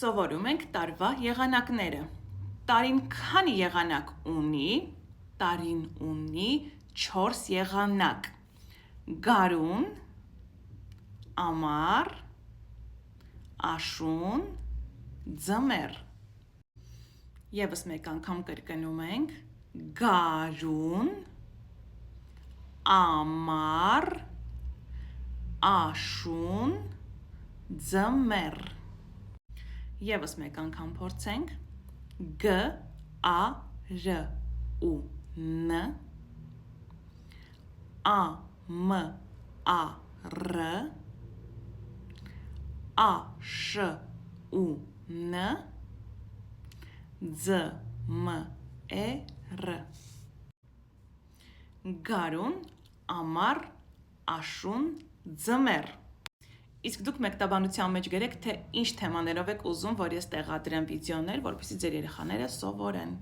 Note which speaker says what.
Speaker 1: Սովորում ենք տարվա եղանակները։ Տարին քանի եղանակ ունի։ Տարին ունի 4 եղանակ. գարուն, ամառ, աշուն, ձմեռ։ Եվս մեկ անգամ կրկնում ենք. գարուն, ամառ, աշուն, ձմեռ։ Եվս մեկ անգամ փորձենք. Գ, ա, ր ու ն, ա, մ, ա, ռ, ա, շ ու ն, ձ, մ, է, ր։ Գարուն, ամառ, աշուն, ձմեռ։ Իսկ դուք մեկտաբանության մեջ գրեք, թե ինչ թեմաներով եք ուզում, որ ես տեղադրեմ վիդեոներ, որպեսզի ձեր երեխաները սովորեն։